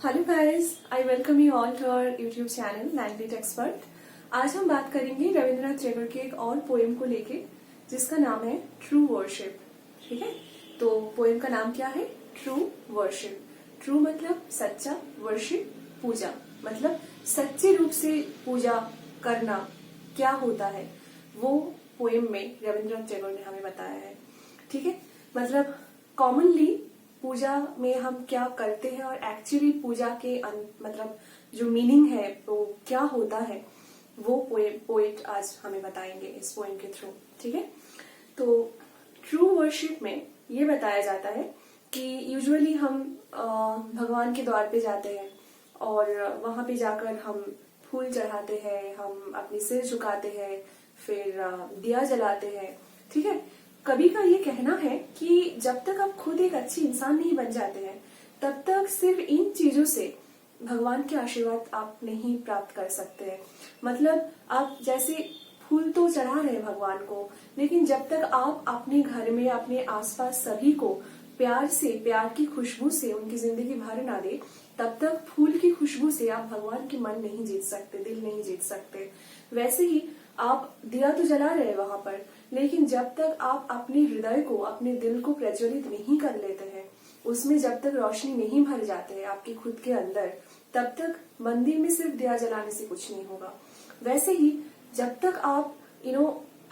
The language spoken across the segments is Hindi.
Hello guys, I welcome you all to our YouTube channel language expert. आज हम बात करेंगे रविंद्रनाथ टैगोर के एक और पोएम को लेके जिसका नाम है ट्रू वर्शिप। ठीक है, तो पोएम का नाम क्या है? True worship. ट्रू मतलब सच्चा, वर्शिप पूजा मतलब सच्चे रूप से पूजा करना क्या होता है, वो पोएम में रविंद्रनाथ टैगोर ने हमें बताया है। ठीक है, मतलब कॉमनली पूजा में हम क्या करते हैं और एक्चुअली पूजा के मतलब जो मीनिंग है वो क्या होता है, वो पोएट आज हमें बताएंगे इस पोएम के थ्रू। ठीक है, तो ट्रू वर्शिप में ये बताया जाता है कि यूजुअली हम भगवान के द्वार पे जाते हैं और वहां पे जाकर हम फूल चढ़ाते हैं, हम अपनी सिर झुकाते हैं, फिर दिया जलाते हैं। ठीक है, कवि का ये कहना है कि जब तक आप खुद एक अच्छी इंसान नहीं बन जाते हैं तब तक सिर्फ इन चीजों से भगवान के आशीर्वाद आप नहीं प्राप्त कर सकते हैं। मतलब आप जैसे फूल तो चढ़ा रहे हैं भगवान को, लेकिन जब तक आप अपने घर में अपने आसपास सभी को प्यार से, प्यार की खुशबू से उनकी जिंदगी भर ना दे, तब तक फूल की खुशबू से आप भगवान के मन नहीं जीत सकते, दिल नहीं जीत सकते। वैसे ही आप दिया तो जला रहे हैं वहां पर, लेकिन जब तक आप अपने हृदय को, अपने दिल को प्रज्वलित नहीं कर लेते हैं, उसमें जब तक रोशनी नहीं भर जाते हैं आपके खुद के अंदर, तब तक मंदिर में सिर्फ दिया जलाने से कुछ नहीं होगा। वैसे ही जब तक आप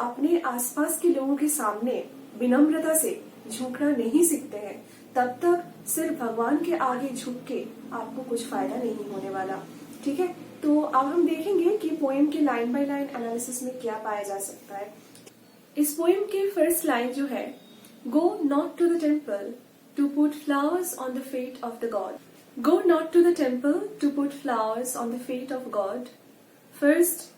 अपने आसपास के लोगों के सामने विनम्रता से झुकना नहीं सीखते हैं, तब तक सिर्फ भगवान के आगे झुक के आपको कुछ फायदा नहीं होने वाला। ठीक है, तो अब हम देखेंगे कि पोएम के लाइन बाय लाइन एनालिसिस में क्या पाया जा सकता है। इस पोएम की फर्स्ट लाइन जो है, go not to the temple to put flowers on the feet of the god. Go not to the temple to put flowers on the feet of God. First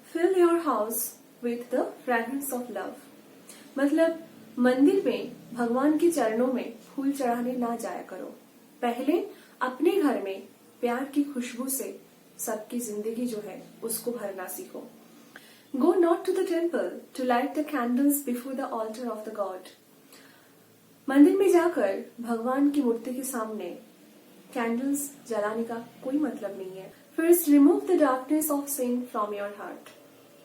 fill your house with the fragrance of love. मतलब मंदिर में भगवान के चरणों में फूल चढ़ाने ना जाया करो, पहले अपने घर में प्यार की खुशबू से सबकी जिंदगी जो है उसको भरना सीखो। Go not to the temple to light the candles before the altar of the God. मंदिर में जाकर भगवान की मूर्ति के सामने कैंडल्स जलाने का कोई मतलब नहीं है। First remove the darkness of sin from your heart.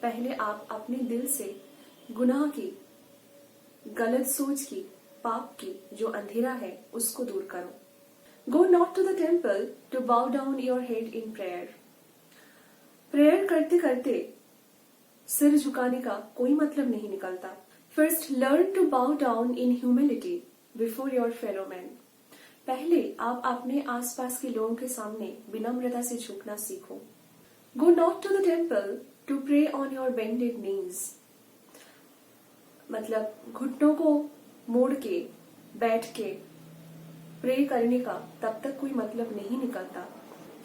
पहले आप अपने दिल से गुनाह की, गलत सोच की, पाप की जो अंधेरा है उसको दूर करो। Go not to the temple to bow down your head in prayer. Prayer करते करते सिर झुकाने का कोई मतलब नहीं निकलता। First learn to bow down in humility before your fellow man. पहले आप अपने आसपास के लोगों के सामने विनम्रता से झुकना सीखो। Go not to the temple to pray on your bended knees. मतलब घुटनों को मोड़ के बैठ के प्रे करने का तब तक कोई मतलब नहीं निकलता।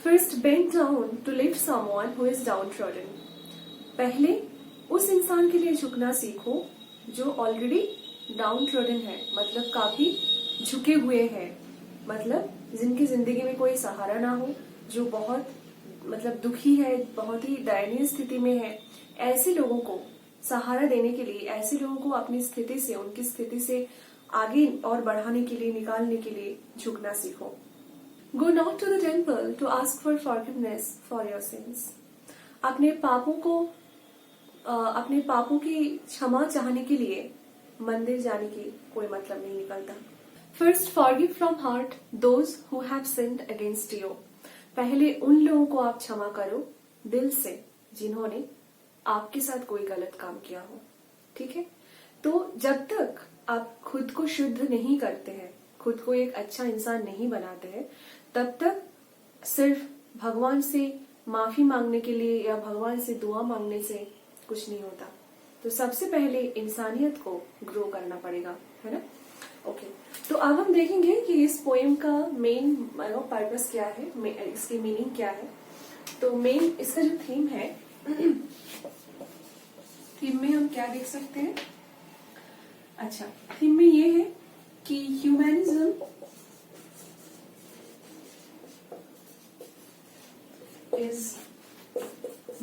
First bend down to lift someone who is downtrodden. पहले उस इंसान के लिए झुकना सीखो जो ऑलरेडी डाउनट्रॉडन है, मतलब काफी झुके हुए हैं, मतलब जिनकी जिंदगी में कोई सहारा ना हो, जो बहुत मतलब दुखी है, बहुत ही दयनीय स्थिति में है। ऐसे लोगों को सहारा देने के लिए, ऐसे लोगों को अपनी स्थिति से, उनकी स्थिति से आगे और बढ़ाने के लिए, निकालने के लिए झुकना सीखो। Go not to the temple to ask for forgiveness for your sins. अपने पापों की क्षमा चाहने के लिए मंदिर जाने की कोई मतलब नहीं निकलता। First forgive from heart those who have sinned against you. पहले उन लोगों को आप क्षमा करो दिल से जिन्होंने आपके साथ कोई गलत काम किया हो। ठीक है, तो जब तक आप खुद को शुद्ध नहीं करते हैं, खुद को एक अच्छा इंसान नहीं बनाते हैं, तब तक सिर्फ भगवान से माफी मांगने के लिए या भगवान से दुआ मांगने से कुछ नहीं होता। तो सबसे पहले इंसानियत को ग्रो करना पड़ेगा, है ना। ओके, तो अब हम देखेंगे कि इस पोएम का मेन पर्पस क्या है, इसकी मीनिंग क्या है। तो मेन इसका जो थीम है, थीम में हम क्या देख सकते हैं? अच्छा, थीम में ये है कि humanism is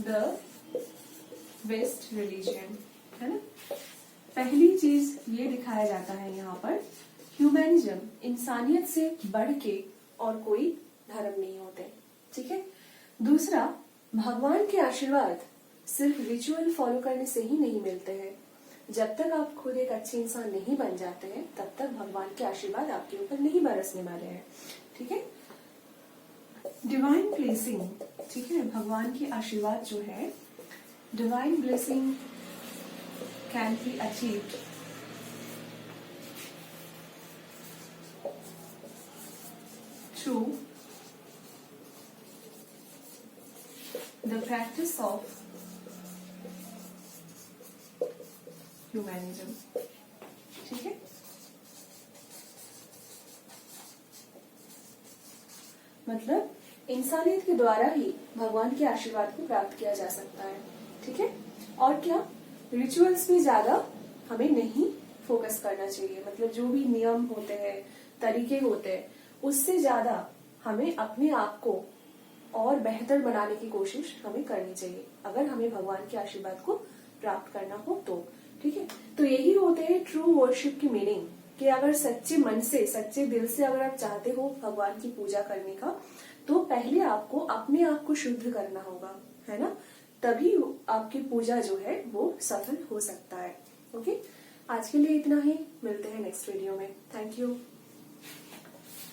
the best religion, है ना। पहली चीज ये दिखाया जाता है यहाँ पर, ह्यूमैनिज्म इंसानियत से बढ़ के और कोई धर्म नहीं होते। ठीक है। दूसरा, भगवान के आशीर्वाद सिर्फ रिचुअल फॉलो करने से ही नहीं मिलते हैं। जब तक आप खुद एक अच्छे इंसान नहीं बन जाते हैं तब तक भगवान के आशीर्वाद आपके ऊपर नहीं बरसने वाले हैं। ठीक है। डिवाइन ब्लेसिंग, ठीक है, भगवान के आशीर्वाद जो है, divine blessing can be achieved through the practice of humanism. ठीक है। मतलब इंसानियत के द्वारा ही भगवान के आशीर्वाद को प्राप्त किया जा सकता है। ठीक है। और क्या, रिचुअल्स में ज्यादा हमें नहीं फोकस करना चाहिए। मतलब जो भी नियम होते हैं, तरीके होते हैं, उससे ज्यादा हमें अपने आप को और बेहतर बनाने की कोशिश हमें करनी चाहिए, अगर हमें भगवान के आशीर्वाद को प्राप्त करना हो तो। ठीक है। तो यही होते हैं ट्रू वर्शिप की मीनिंग, कि अगर सच्चे मन से, सच्चे दिल से अगर आप चाहते हो भगवान की पूजा करने का, तो पहले आपको अपने आप को शुद्ध करना होगा, है ना। तभी आपकी पूजा जो है वो सफल हो सकता है। ओके, आज के लिए इतना ही, मिलते हैं नेक्स्ट वीडियो में। Thank you.